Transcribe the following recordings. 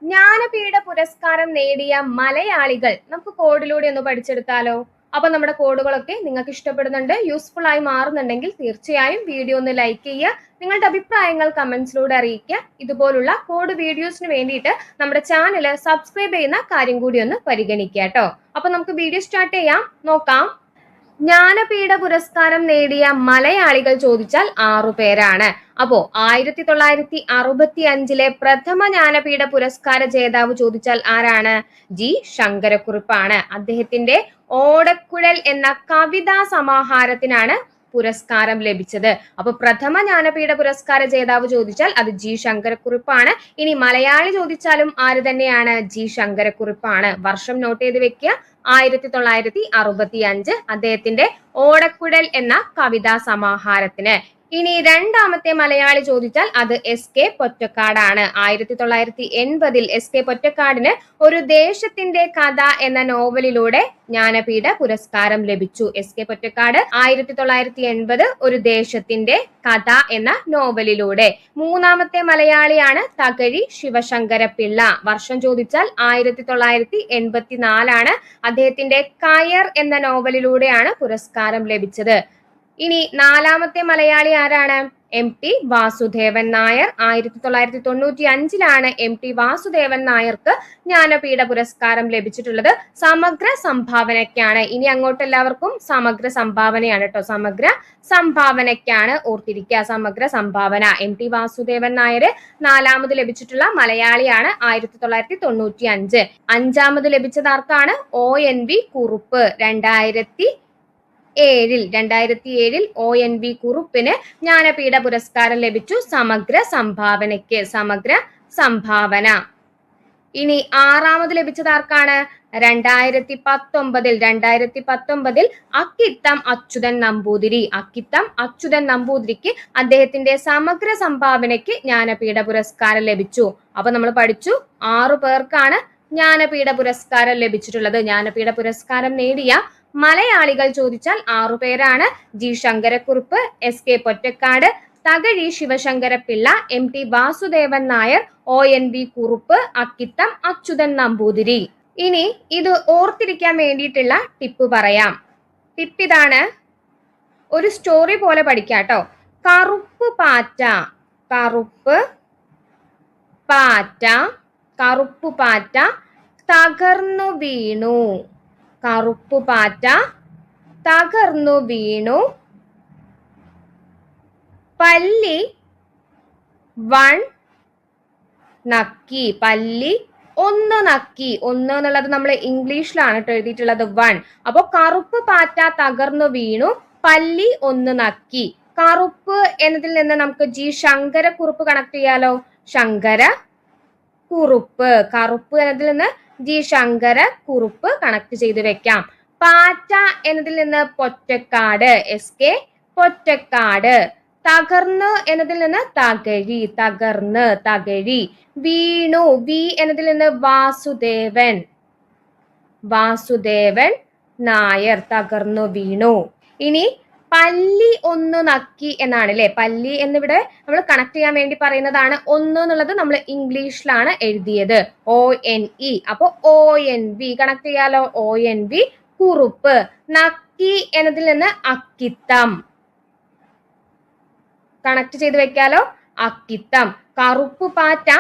ജ്ഞാനപീഠ പുരസ്കാരം നേടിയ മലയാളികൾ നമുക്ക് കോഡിലൂടെ ഒന്ന് പഠിച്ചെടുത്താലോ? അപ്പൊ നമ്മുടെ കോഡുകളൊക്കെ നിങ്ങൾക്ക് ഇഷ്ടപ്പെടുന്നുണ്ട്, യൂസ്ഫുൾ ആയി മാറുന്നുണ്ടെങ്കിൽ തീർച്ചയായും വീഡിയോ ഒന്ന് ലൈക്ക് ചെയ്യുക. നിങ്ങളുടെ അഭിപ്രായങ്ങൾ കമന്റ്സിലൂടെ അറിയിക്കുക. ഇതുപോലുള്ള കോഡ് വീഡിയോസിന് വേണ്ടിയിട്ട് നമ്മുടെ ചാനൽ സബ്സ്ക്രൈബ് ചെയ്യുന്ന കാര്യം കൂടി ഒന്ന് പരിഗണിക്കുക കേട്ടോ. അപ്പൊ നമുക്ക് വീഡിയോ സ്റ്റാർട്ട് ചെയ്യാം, നോക്കാം. ജ്ഞാനപീഠ പുരസ്കാരം നേടിയ മലയാളികൾ ചോദിച്ചാൽ 6 പേരാണ്. അപ്പോ 1965 പ്രഥമ ജ്ഞാനപീഠ പുരസ്കാര ജേതാവ് ചോദിച്ചാൽ ആരാണ്? ജി ശങ്കരക്കുറുപ്പാണ്. അദ്ദേഹത്തിന്റെ ഓടക്കുഴൽ എന്ന കവിതാ സമാഹാരത്തിനാണ് പുരസ്കാരം ലഭിച്ചത്. അപ്പൊ പ്രഥമ ജ്ഞാനപീഠ പുരസ്കാര ജേതാവ് ചോദിച്ചാൽ അത് ജി ശങ്കരക്കുറുപ്പാണ്. ഇനി മലയാളി ചോദിച്ചാലും ആര് തന്നെയാണ്? ജി ശങ്കരക്കുറുപ്പാണ്. വർഷം നോട്ട് ചെയ്ത് വെക്കുക, 1965 അദ്ദേഹത്തിന്റെ ഓടക്കുഴൽ എന്ന കവിതാ സമാഹാരത്തിന്. ഇനി രണ്ടാമത്തെ മലയാളി ചോദിച്ചാൽ അത് എസ് കെ പൊറ്റക്കാടാണ്. 1980 എസ് കെ പൊറ്റക്കാടിന് ഒരു ദേശത്തിന്റെ കഥ എന്ന നോവലിലൂടെ ജ്ഞാനപീഠ പുരസ്കാരം ലഭിച്ചു. എസ് കെ പൊറ്റക്കാട് 1980 ഒരു ദേശത്തിന്റെ കഥ എന്ന നോവലിലൂടെ. മൂന്നാമത്തെ മലയാളിയാണ് തകഴി ശിവശങ്കര പിള്ള. വർഷം ചോദിച്ചാൽ 1984 അദ്ദേഹത്തിന്റെ കയർ എന്ന നോവലിലൂടെയാണ് പുരസ്കാരം ലഭിച്ചത്. ഇനി നാലാമത്തെ മലയാളി ആരാണ്? M T Vasudevan Nair. 1995 M T Vasudevan നായർക്ക് ജ്ഞാനപീഠ പുരസ്കാരം ലഭിച്ചിട്ടുള്ളത് സമഗ്ര സംഭാവനയ്ക്കാണ്. ഇനി അങ്ങോട്ട് എല്ലാവർക്കും സമഗ്ര സംഭാവനയാണ് കേട്ടോ. സമഗ്ര സംഭാവനയ്ക്കാണ്, ഓർത്തിരിക്കുക, സമഗ്ര സംഭാവന. എം ടി വാസുദേവൻ നായർ നാലാമത് ലഭിച്ചിട്ടുള്ള മലയാളിയാണ് 1995. അഞ്ചാമത് ലഭിച്ചത് ആർക്കാണ്? O N V Kurup. 2007 O N V കുറുപ്പിന് ജ്ഞാനപീഠ പുരസ്കാരം ലഭിച്ചു സമഗ്ര സംഭാവനയ്ക്ക്. സമഗ്ര സംഭാവന. ഇനി ആറാമത് ലഭിച്ചത് ആർക്കാണ്? 2019 അക്കിത്തം അച്യുതൻ നമ്പൂതിരി. അക്കിത്തം അച്യുതൻ നമ്പൂതിരിക്ക് അദ്ദേഹത്തിന്റെ സമഗ്ര സംഭാവനയ്ക്ക് ജ്ഞാനപീഠ പുരസ്കാരം ലഭിച്ചു. അപ്പൊ നമ്മൾ പഠിച്ചു 6 പേർക്കാണ് ജ്ഞാനപീഠ പുരസ്കാരം ലഭിച്ചിട്ടുള്ളത്. ജ്ഞാനപീഠ പുരസ്കാരം നേടിയ മലയാളികൾ ചോദിച്ചാൽ 6 പേരാണ്. G Sankara Kurup, S K Pottekkatt, Thakazhi Sivasankara Pillai, M T Vasudevan Nair, O N V Kurup, Akkitham Achuthan Namboothiri. ഇനി ഇത് ഓർത്തിരിക്കാൻ വേണ്ടിയിട്ടുള്ള ടിപ്പ് പറയാം. ടിപ്പ് ഇതാണ്, ഒരു സ്റ്റോറി പോലെ പഠിക്കാട്ടോ. കറുപ്പ് പാറ്റ, കറുപ്പ് പാറ്റ, കറുപ്പ് പാറ്റ തകർന്നു വീണു. കറുപ്പ് പാറ്റ തകർന്നു വീണു. പല്ലി 1 നക്കി. പല്ലി 1 നക്കി. 1 എന്നുള്ളത് നമ്മൾ ഇംഗ്ലീഷിലാണ് കേട്ടോ എഴുതിയിട്ടുള്ളത്, 1. അപ്പൊ കറുപ്പ് പാറ്റ തകർന്നു വീണു, പല്ലി 1 നക്കി. കറുപ്പ് എന്നതിൽ നിന്ന് നമുക്ക് ജി ശങ്കരക്കുറുപ്പ് കണക്ട് ചെയ്യാലോ. ശങ്കര കുറുപ്പ്. കറുപ്പ് എന്നതിൽ നിന്ന് ജി ശങ്കര കുറുപ്പ് കണക്ട് ചെയ്ത് വെക്കാം. പാറ്റ എന്നതിൽ നിന്ന് പൊറ്റക്കാട്, എസ് കെ പൊറ്റക്കാട്. തകർന്ന് എന്നതിൽ നിന്ന് തകഴി, തകർന്ന്, തകഴി. വീണു, വി എന്നതിൽ നിന്ന് വാസുദേവൻ, വാസുദേവൻ നായർ. തകർന്നു വീണു. ഇനി പല്ലി 1 നക്കി എന്നാണ് അല്ലെ. പല്ലി എന്നിവിടെ നമ്മൾ കണക്ട് ചെയ്യാൻ വേണ്ടി പറയുന്നതാണ്. 1 എന്നുള്ളത് നമ്മൾ ഇംഗ്ലീഷിലാണ് എഴുതിയത്, ഒ എൻ ഇ. അപ്പൊ ഒ എൻ വി കണക്ട് ചെയ്യാലോ. O N V Kurup. നക്കി എന്നതിൽ നിന്ന് അക്കിത്തം കണക്ട് ചെയ്ത് വെക്കാലോ. അക്കിത്തം. കറുപ്പ് പാറ്റ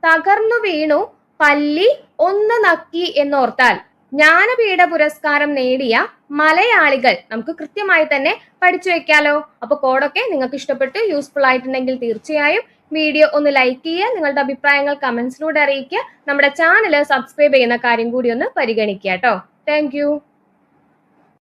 തകർന്നു വീണു, പല്ലി 1 നക്കി എന്നോർത്താൽ ജ്ഞാനപീഠ പുരസ്കാരം നേടിയ മലയാളികൾ നമുക്ക് കൃത്യമായി തന്നെ പഠിച്ചു വെക്കാലോ. അപ്പൊ കോഡൊക്കെ നിങ്ങൾക്ക് ഇഷ്ടപ്പെട്ട് യൂസ്ഫുൾ ആയിട്ടുണ്ടെങ്കിൽ തീർച്ചയായും വീഡിയോ ഒന്ന് ലൈക്ക് ചെയ്യുക. നിങ്ങളുടെ അഭിപ്രായങ്ങൾ കമന്റ്സിലൂടെ അറിയിക്കുക. നമ്മുടെ ചാനൽ സബ്സ്ക്രൈബ് ചെയ്യുന്ന കാര്യം കൂടി ഒന്ന് പരിഗണിക്കുക കേട്ടോ. താങ്ക്